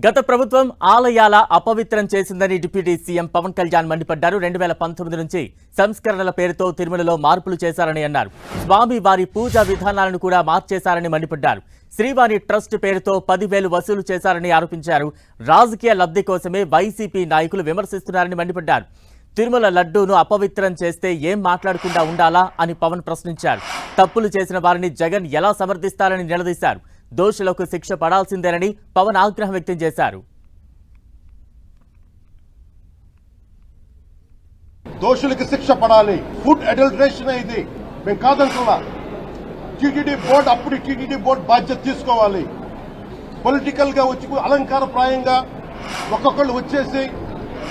గత ప్రభుత్వం ఆలయాల అపవిత్రం చేసిందని డిప్యూటీ సీఎం పవన్ కళ్యాణ్ మండిపడ్డారు. 2019 నుంచి సంస్కరణల పేరుతో తిరుమలలో మార్పులు చేశారని అన్నారు. స్వామి వారి పూజా విధానాలను కూడా మార్చేశారని మండిపడ్డారు. శ్రీవారి ట్రస్ట్ పేరుతో 10,000 వసూలు చేశారని ఆరోపించారు. రాజకీయ లబ్ధి కోసమే వైసీపీ నాయకులు విమర్శిస్తున్నారని మండిపడ్డారు. తిరుమల లడ్డూను అపవిత్రం చేస్తే ఏం మాట్లాడకుండా ఉండాలా అని పవన్ ప్రశ్నించారు. తప్పులు చేసిన వారిని జగన్ ఎలా సమర్థిస్తారని నిలదీశారు. దోషులకు శిక్ష పడాల్సిందేనని పవన్ ఆగ్రహం వ్యక్తం చేశారు. దోషులకు శిక్ష పడాలి. ఫుడ్ అడల్టరేషన్ ఇది మేము కాదంటున్నా. టీటీడీ బోర్డు అప్పుడు టీటీడీ బోర్డు బాధ్యత తీసుకోవాలి. పొలిటికల్ గా వచ్చి అలంకారప్రాయంగా ఒక్కొక్కళ్ళు వచ్చేసి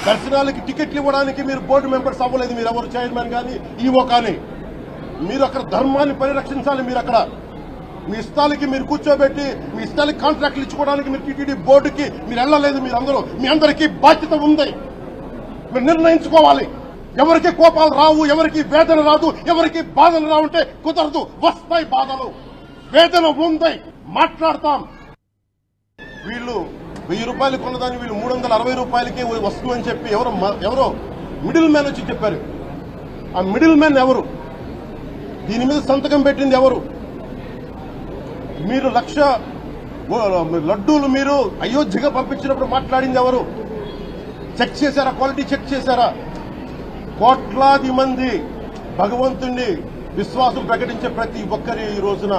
దర్శనాలకి టికెట్లు ఇవ్వడానికి మీరు బోర్డు మెంబర్స్ అవ్వలేదు. మీరు ఎవరు చైర్మన్ కానీ ఈవో కానీ మీరు అక్కడ ధర్మాన్ని పరిరక్షించాలి. మీరు అక్కడ మీ ఇష్టాలకి మీరు కూర్చోబెట్టి మీ ఇష్టాలకి కాంట్రాక్ట్లు ఇచ్చుకోవడానికి మీరు టీటీడీ బోర్డుకి మీరు వెళ్ళలేదు. మీరు అందరూ మీ అందరికీ బాధ్యత ఉంది. మీరు నిర్ణయించుకోవాలి. ఎవరికి కోపాలు రావు, ఎవరికి వేదన రాదు, ఎవరికి బాధలు రావుంటే కుదరదు. వస్తాయి బాధలు, వేదన ఉంది, మాట్లాడతాం. వీళ్ళు 1000 రూపాయలు కొన్నదాన్ని వీళ్ళు 360 రూపాయలకే వస్తుందని చెప్పి ఎవరో మిడిల్ మ్యాన్ వచ్చి చెప్పారు. ఆ మిడిల్ మ్యాన్ ఎవరు? దీని మీద సంతకం పెట్టింది ఎవరు? మీరు 1,00,000 లడ్డూలు మీరు అయోధ్యగా పంపించినప్పుడు మాట్లాడింది ఎవరు? చెక్ చేశారా? క్వాలిటీ చెక్ చేశారా? కోట్లాది మంది భగవంతుణ్ణి విశ్వాసం ప్రకటించే ప్రతి ఒక్కరి ఈ రోజున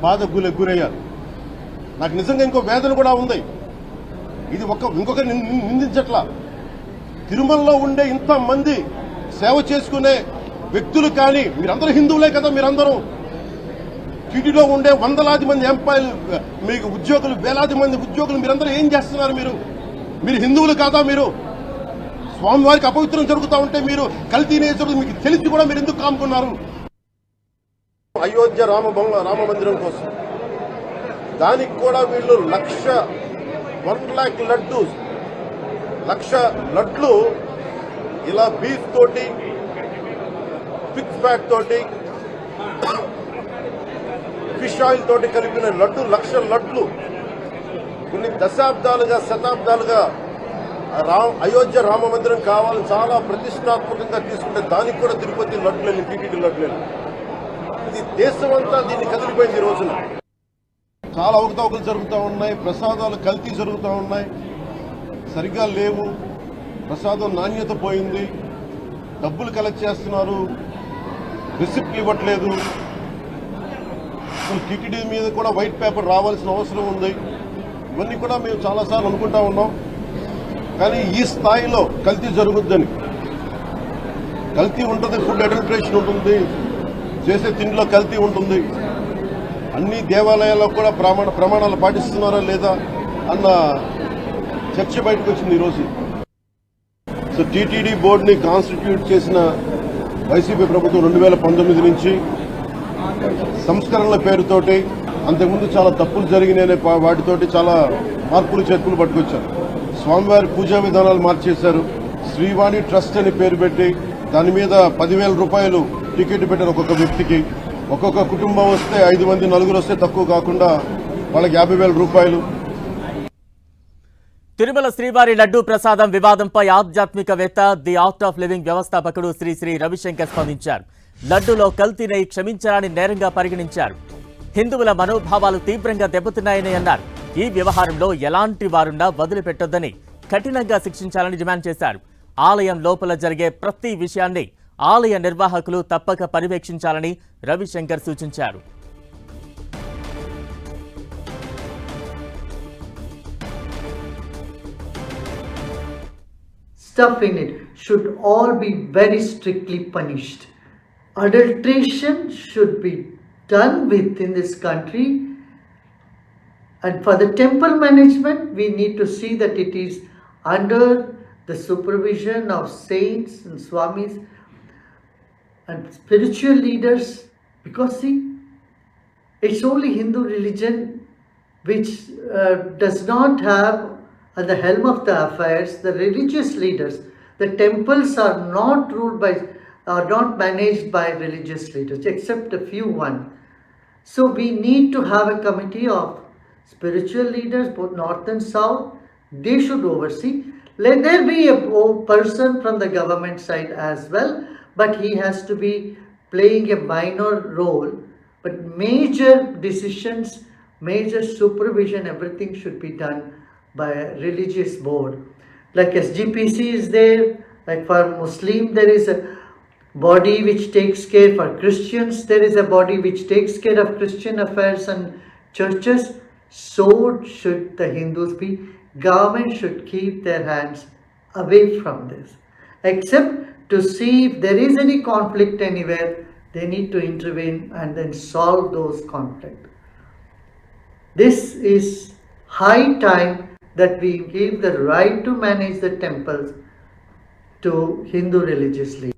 బాధకు గురయ్యారు. నాకు నిజంగా ఇంకో వేదన కూడా ఉంది. ఇది ఇంకొకరి నిందించట్లా. తిరుమలలో ఉండే ఇంత మంది సేవ చేసుకునే వ్యక్తులు కానీ మీరందరూ హిందువులే కదా. మీరందరూ టీటీడీలో ఉండే వందలాది మంది ఎంప్లాయీలు, మీకు ఉద్యోగులు, వేలాది మంది ఉద్యోగులు, మీరందరూ ఏం చేస్తున్నారు? మీరు హిందువులు కాదా? మీరు స్వామివారికి అపవిత్రం జరుగుతూ ఉంటే మీరు కల్తీ జరుగుతుంది మీకు తెలిసి కూడా మీరు ఎందుకు కాముకున్నారు? అయోధ్య రామ మందిరం కోసం దానికి కూడా వీళ్ళు 1,00,000 1,00,000 లడ్లు ఇలా బీఫ్ తోటి, పిగ్ ఫ్యాట్ తోటి, ఫిష్ ఆయిల్ తోటి కలిపిన లడ్డు 1,00,000 లడ్లు కొన్ని శతాబ్దాలుగా అయోధ్య రామ మందిరం కావాలని చాలా ప్రతిష్టాత్మకంగా తీసుకుంటే దానికి కూడా తిరుపతి లడ్లు, టీటీడీ లడ్లు, ఇది దేశం అంతా దీన్ని కదిలిపోయింది. ఈ రోజున చాలా అవకతవకలు జరుగుతూ ఉన్నాయి. ప్రసాదాలు కల్తీ జరుగుతూ ఉన్నాయి. సరిగ్గా లేవు. ప్రసాదం నాణ్యత పోయింది. డబ్బులు కలెక్ట్ చేస్తున్నారు. రిసిప్ట్లు ఇవ్వట్లేదు. అసలు టీటీడీ మీద కూడా వైట్ పేపర్ రావాల్సిన అవసరం ఉంది. ఇవన్నీ కూడా మేము చాలాసార్లు అనుకుంటా ఉన్నాం. కానీ ఈ స్థాయిలో కల్తీ జరుగుద్దని, కల్తీ ఉంటుంది, ఫుడ్ అడల్టరేషన్ ఉంటుంది, చేసే తిండిలో కల్తీ ఉంటుంది, అన్ని దేవాలయాల్లో కూడా ప్రమాణాలు పాటిస్తున్నారా లేదా అన్న చర్చ బయటకు వచ్చింది ఈరోజు. సో టీటీడీ బోర్డుని కాన్స్టిట్యూట్ చేసిన వైసీపీ ప్రభుత్వం 2019 నుంచి సంస్కరణల పేరుతోటి అంతకుముందు చాలా తప్పులు జరిగినాయనే వాటితోటి చాలా మార్పులు చేర్పులు పట్టుకొచ్చారు. స్వామివారి పూజా విధానాలు మార్చేశారు. శ్రీవాణి ట్రస్ట్ అని పేరు పెట్టి దాని మీద 10,000 రూపాయలు టికెట్ పెట్టారు ఒక్కొక్క వ్యక్తికి. ఒక్కొక్క కుటుంబం వస్తే 5 మంది, 4 వస్తే తక్కువ కాకుండా వాళ్ళకి 50,000 రూపాయలు. తిరుమల శ్రీవారి లడ్డూ ప్రసాదం వివాదంపై ఆధ్యాత్మికవేత్త ది ఆర్ట్ ఆఫ్ లివింగ్ వ్యవస్థాపకుడు శ్రీ రవిశంకర్ స్పందించారు. లడ్డూలో కల్తీని క్షమించరాని నేరంగా పరిగణించారు. హిందువుల మనోభావాలు తీవ్రంగా దెబ్బతిన్నాయని అన్నారు. ఈ వ్యవహారంలో ఎలాంటి వారున్నా వదిలిపెట్టొద్దని, కఠినంగా శిక్షించాలని డిమాండ్ చేశారు. ఆలయం లోపల జరిగే ప్రతి విషయాన్ని ఆలయ నిర్వాహకులు తప్పక పర్యవేక్షించాలని రవిశంకర్ సూచించారు. Stuff in it should all be very strictly punished. Adulteration should be done with in this country, and for the temple management we need to see that it is under the supervision of saints and swamis and spiritual leaders, because see, it's only Hindu religion which does not have at the helm of the affairs the religious leaders. The temples are not ruled by, are not managed by religious leaders except a few one. So we need to have a committee of spiritual leaders, both north and south, They should oversee. Let there be a person from the government side as well, but he has to be playing a minor role. But major decisions, major supervision, everything should be done by a religious board. Like SGPC is there, like for Muslim there is a body which takes care, for Christians there is a body which takes care of Christian affairs and churches. So should the Hindus be. Government should keep their hands away from this, except to see if there is any conflict anywhere. They need to intervene and then solve those conflicts. This is high time that we give the right to manage the temples to Hindu religious leaders.